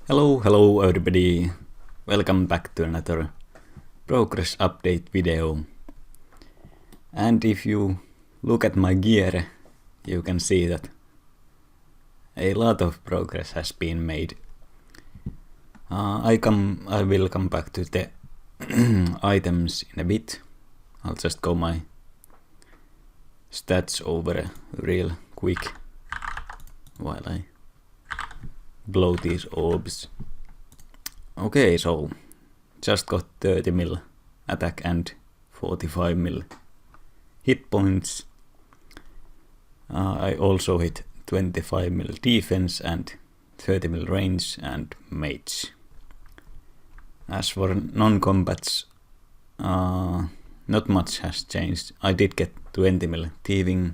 Hello everybody, welcome back to another progress update video. And if you look at my gear, you can see that a lot of progress has been made. I will come back to the items in a bit. I'll just go my stats over real quick while I blow these orbs. Okay, so just got 30 mil attack and 45 mil hit points. I also hit 25 mil defense and 30 mil range and mage. As for non-combats, not much has changed. I did get 20 mil thieving,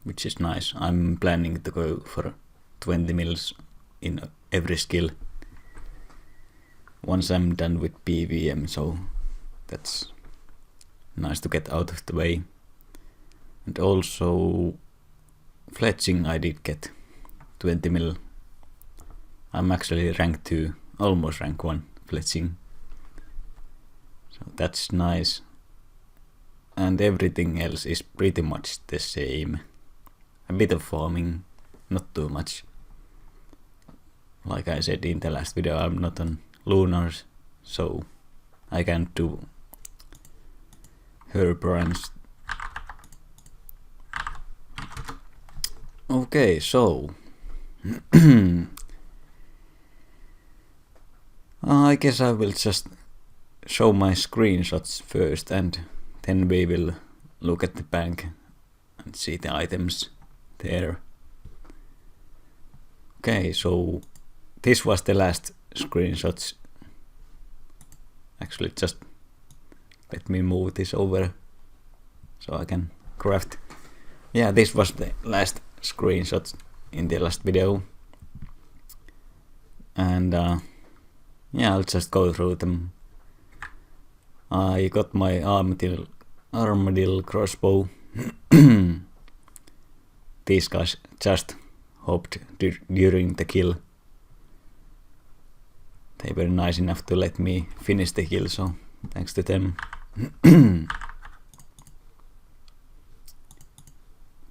which is nice. I'm planning to go for 20 mils in every skill once I'm done with PVM, so that's nice to get out of the way. And also fletching I did get 20 mil. I'm actually rank 2, almost rank 1 fletching, so that's nice. And everything else is pretty much the same. A bit of farming, not too much. Like I said in the last video, I'm not on lunars, so I can't do herb runs. Okay, so I guess I will just show my screenshots first and then we will look at the bank and see the items there. Okay, so this was the last screenshots. Actually, just let me move this over so I can craft. Yeah, this was the last screenshots in the last video. And yeah, I'll just go through them. I got my armadillo crossbow. These guys just hopped during the kill. They were nice enough to let me finish the kill, so thanks to them.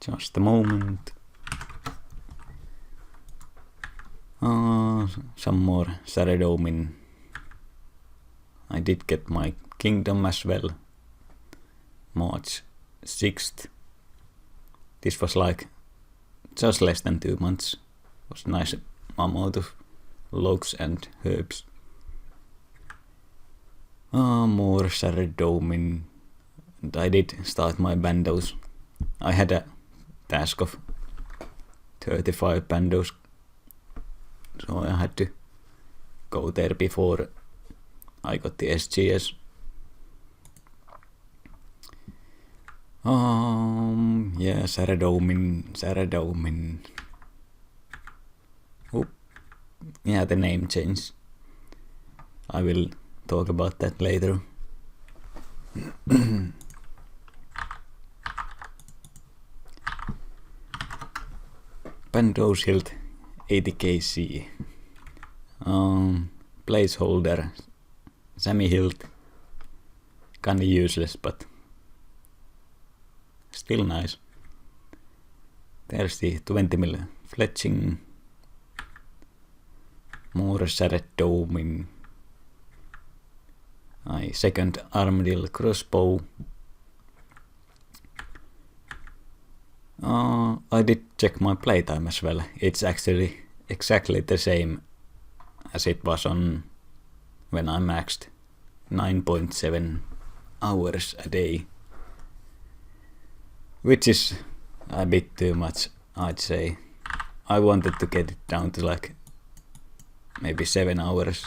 Just a moment. Some more Saradomin. I did get my kingdom as well. March 6th. This was like just less than 2 months. It was nice amount of logs and herbs. More Saradomin. And I did start my bandos. I had a task of 35 bandos, so I had to go there before I got the SGS. Yeah, Saradomin. Oh, yeah, the name change. I will talk about that later. Bandos hilt 80 kc. Placeholder Sammy hilt. Kinda useless, but still nice. There's the 20 mil fletching. More Saradomin. My second armadillo crossbow. I did check my playtime as well. It's actually exactly the same as it was on when I maxed 9.7 hours a day, which is a bit too much, I'd say. I wanted to get it down to like maybe 7 hours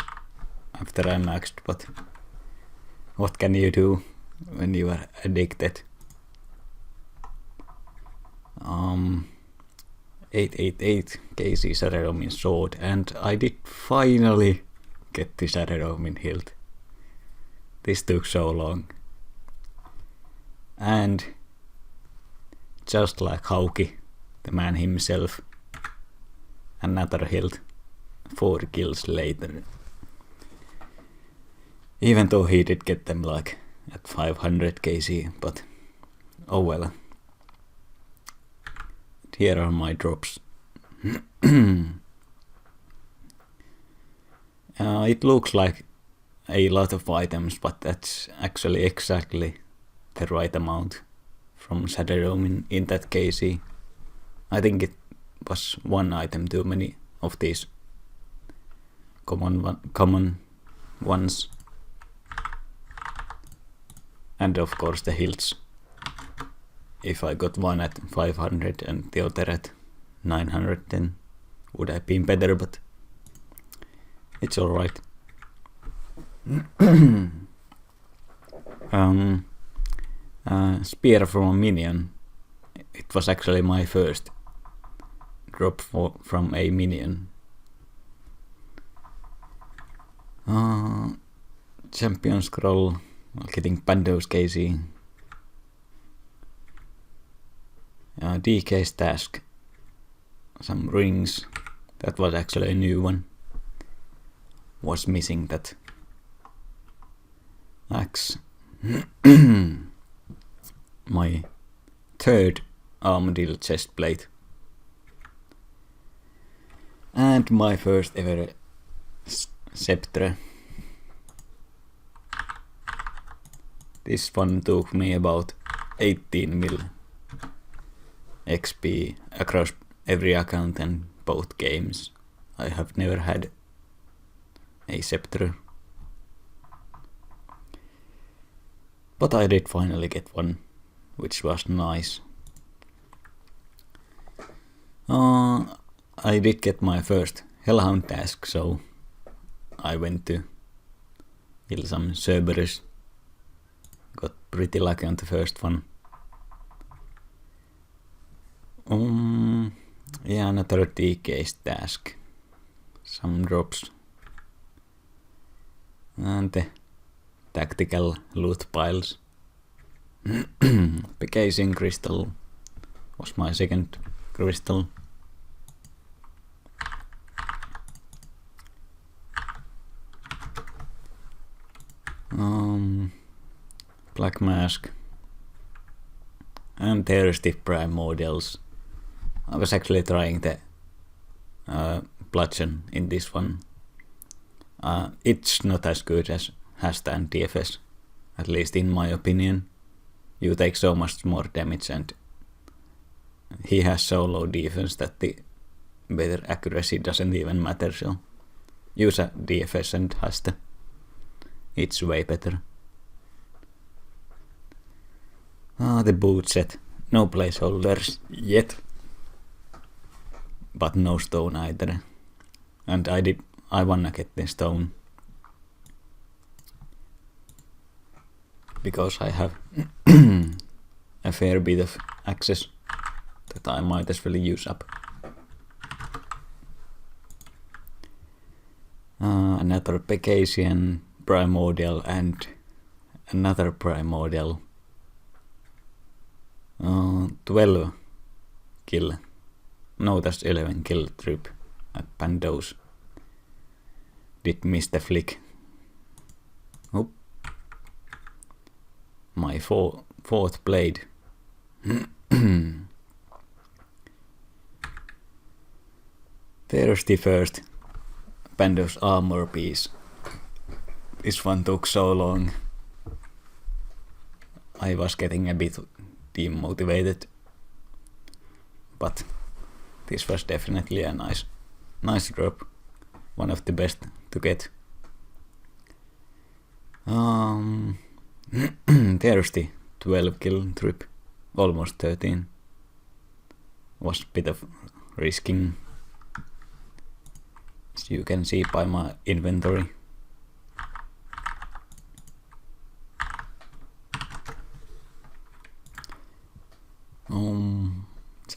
after I maxed, but what can you do when you are addicted? 888 kc Saradomin sword, and I did finally get the Saradomin hilt. This took so long. And just like Hauki, the man himself, another hilt. 4 kills later. Even though he did get them like at 500 KC, but oh well. Here are my drops. It looks like a lot of items, but that's actually exactly the right amount from Shadowdome in that KC. I think it was one item too many of these common ones. And of course the hilts. If I got one at 500 and the other at 900, then would have been better, but it's alright. Spear from a minion. It was actually my first drop from a minion. Champion scroll, getting Pando's KC. DK's task. Some rings. That was actually a new one. Was missing that. Axe. My third Armadillo chest plate. And my first ever sceptre. This one took me about 18 mil XP across every account and both games. I have never had a sceptre. But I did finally get one, which was nice. I did get my first Hellhound task, so I went to kill some Cerberus. Got pretty lucky on the first one. Yeah, another DK's task. Some drops. And the tactical loot piles. Pegasian crystal was my second crystal. Black mask. And thirsty primordials. I was actually trying the bludgeon in this one. It's not as good as Hasta and DFS, at least in my opinion. You take so much more damage and he has so low defense that the better accuracy doesn't even matter, so use a DFS and Hasta. It's way better. The boot set. No placeholders yet. But no stone either. And I wanna get the stone. Because I have a fair bit of access that I might as well use up. Another Pegasian primordial and another primordial. 12 kill. No, that's 11 kill trip at Pando's. Did miss the flick. Oh. My fourth blade. Thirsty first. Pando's armor piece. This one took so long. I was getting a bit demotivated. But this was definitely a nice drop. One of the best to get. Thirsty 12 kill trip. Almost 13. Was a bit of risking. As you can see by my inventory.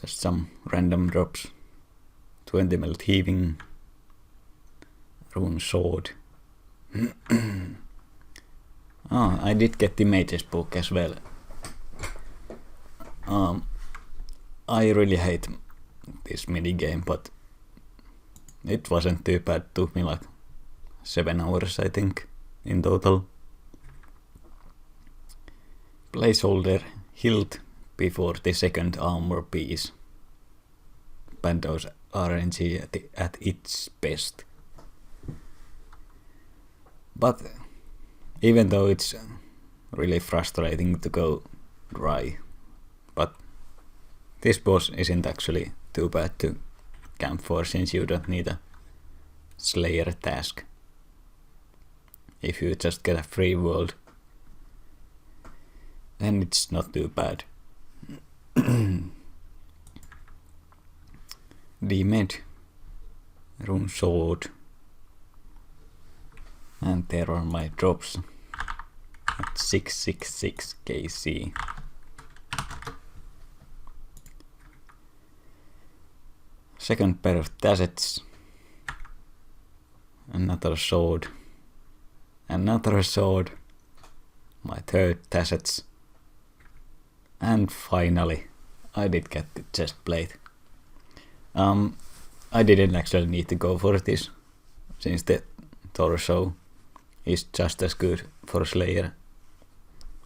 Just some random drops. 20 mil thieving. Rune sword. I did get the Mage's book as well. I really hate this minigame, but it wasn't too bad. Took me like 7 hours, I think, in total. Placeholder hilt before the second armor piece. Bandos RNG at its best. But even though it's really frustrating to go dry, but this boss isn't actually too bad to camp for, since you don't need a Slayer task. If you just get a free world, then it's not too bad. D-Med, Rune Sword, and there are my drops at 666 KC. Second pair of tassets, another sword, my third tassets, and finally I did get the chest plate. I didn't actually need to go for this, since the torso is just as good for Slayer,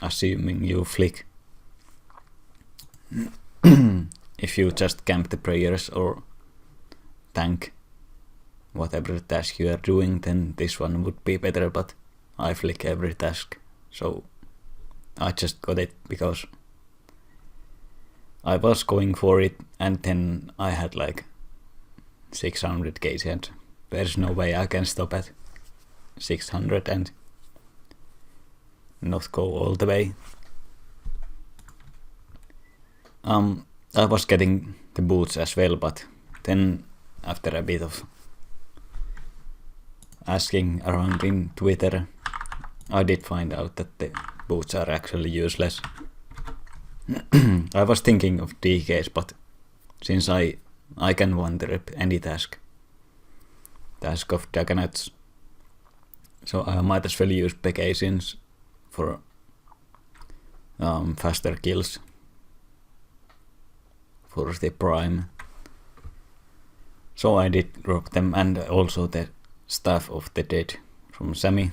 assuming you flick. If you just camp the prayers or tank whatever task you are doing, then this one would be better, but I flick every task, so I just got it because I was going for it, and then I had like 600 KC, and there's no way I can stop at 600 and not go all the way. I was getting the boots as well, but then after a bit of asking around in Twitter, I did find out that the boots are actually useless. I was thinking of DKs, but since I can one-trip any task of Dagonots, so I might as well use Pegasus for faster kills for the Prime. So I did drop them, and also the Staff of the Dead from Sammy.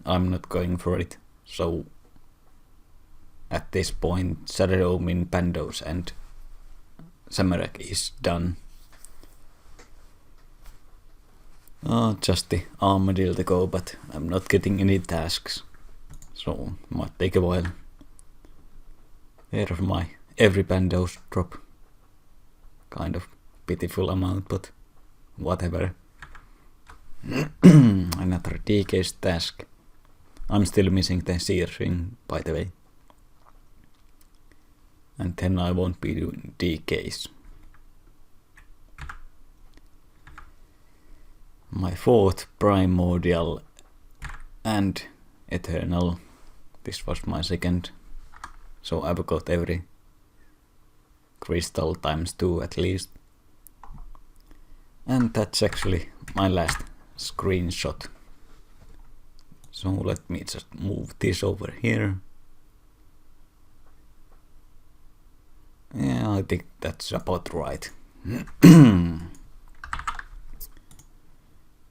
I'm not going for it, so at this point Shadow Omen, Bandos and Samarak is done. Just the Armadillo to go, but I'm not getting any tasks, so might take a while. There are my every Bandos drop. Kind of pitiful amount, but whatever. Another DK's task. I'm still missing the seer ring, by the way. And then I won't be doing DKs. My fourth Primordial and Eternal. This was my second. So I've got every crystal times 2 at least. And that's actually my last screenshot. So let me just move this over here. Yeah, I think that's about right.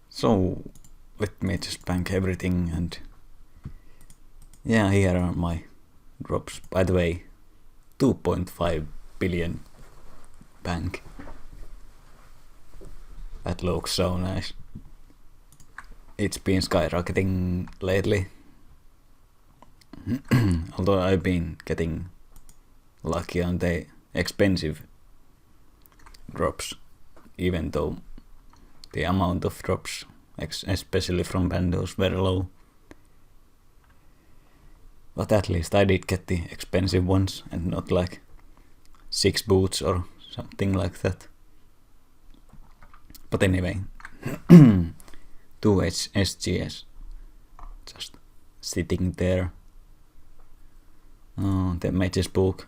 So let me just bank everything, and yeah, here are my drops. By the way, 2.5 billion bank. That looks so nice. It's been skyrocketing lately. Although I've been getting lucky on the expensive drops, even though the amount of drops, especially from Bandos, were low. But at least I did get the expensive ones, and not like 6 boots or something like that. But anyway, 2 SGS just sitting there. The Mage's Book.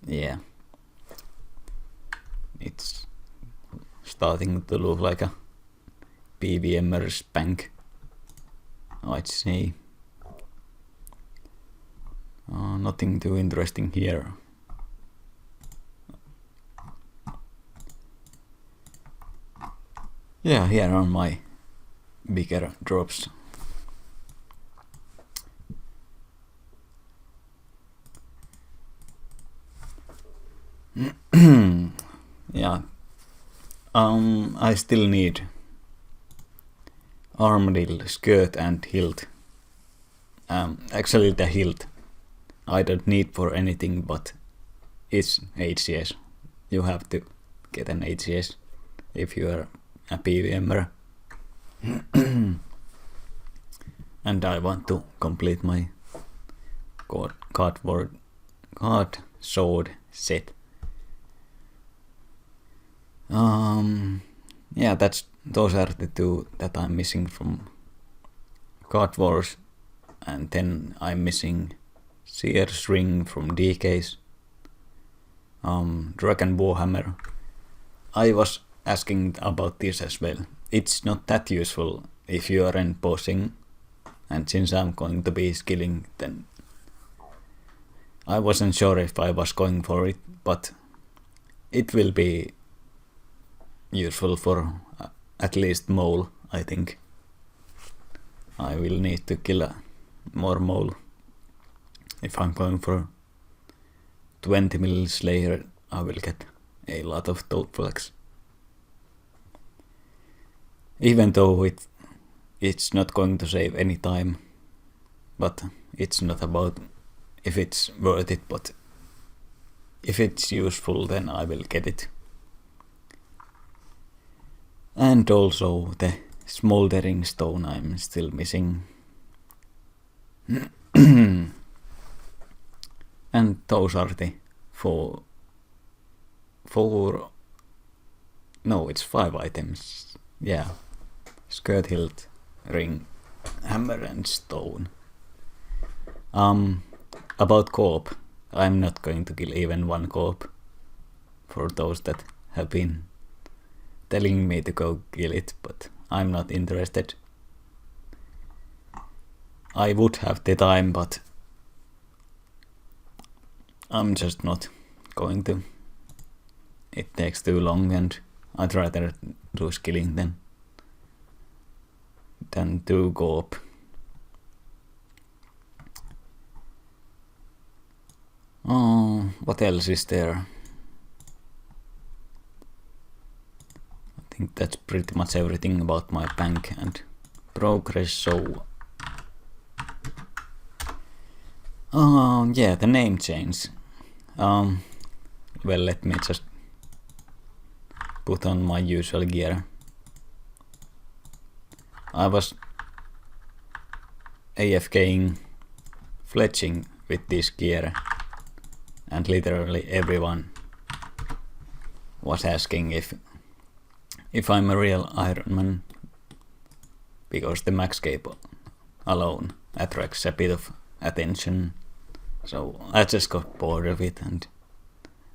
Yeah, it's starting to look like a PVMer's bank, I'd say. Nothing too interesting here. Yeah, here are my bigger drops. Yeah. I still need armadillo, skirt and hilt. Actually the hilt I don't need for anything, but it's HCS. You have to get an HCS if you are a PVMer. And I want to complete my card sword set. Yeah, those are the two that I'm missing from Card Wars, and then I'm missing Sears ring from DK's, Dragon Warhammer. I was asking about this as well. It's not that useful if you aren't posing, and since I'm going to be skilling, then I wasn't sure if I was going for it, but it will be useful for at least mole, I think. I will need to kill more mole. If I'm going for 20 mil Slayer, I will get a lot of toad flags. Even though it's not going to save any time, but it's not about if it's worth it, but if it's useful, then I will get it. And also the smoldering stone I'm still missing. And those are the four, no, it's 5 items. Yeah, skirt, hilt, ring, hammer and stone. About co-op, I'm not going to kill even one co-op, for those that have been telling me to go kill it, but I'm not interested. I would have the time, but I'm just not going to. It takes too long, and I'd rather do skilling than do co-op. Oh, what else is there? I think that's pretty much everything about my bank and progress, so yeah, the name change. Well, let me just put on my usual gear. I was AFKing, fletching with this gear, and literally everyone was asking if I'm a real Iron Man, because the max cape alone attracts a bit of attention. So I just got bored of it, and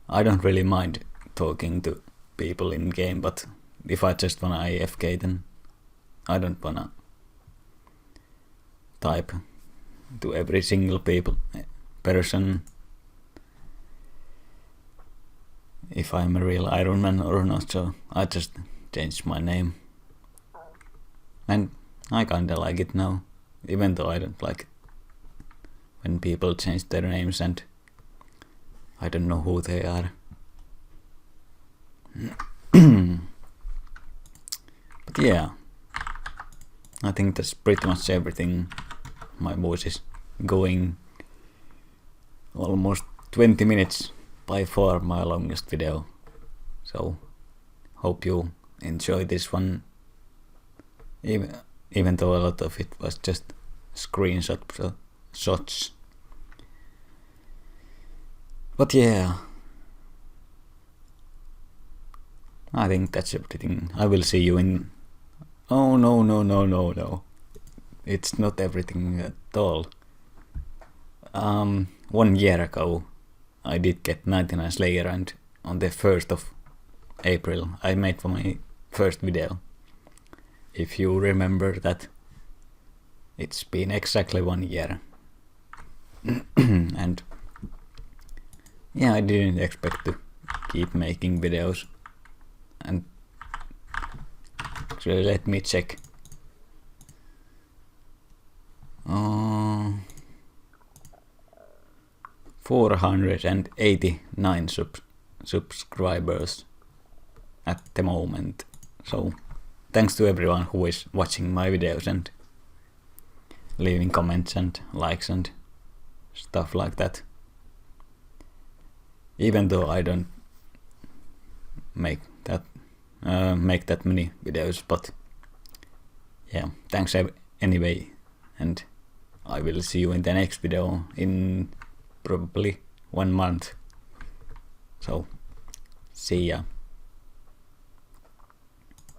I don't really mind talking to people in game, but if I just wanna AFK, then I don't wanna type to every single person if I'm a real Iron Man or not, so I just changed my name. And I kinda like it now, even though I don't like it when people change their names and I don't know who they are. But yeah, I think that's pretty much everything. My voice is going almost 20 minutes, by far my longest video. So hope you enjoy this one, even though a lot of it was just shots. But yeah, I think that's everything. I will see you in... Oh no. It's not everything at all. 1 year ago I did get 99 Slayer, and on the 1st of April I made my first video. If you remember that, it's been exactly 1 year. And yeah, I didn't expect to keep making videos, and Actually, let me check. 489 subscribers at the moment. So thanks to everyone who is watching my videos and leaving comments and likes and stuff like that. Even though I don't make that many videos, but yeah, thanks anyway, and I will see you in the next video in probably 1 month. So see ya.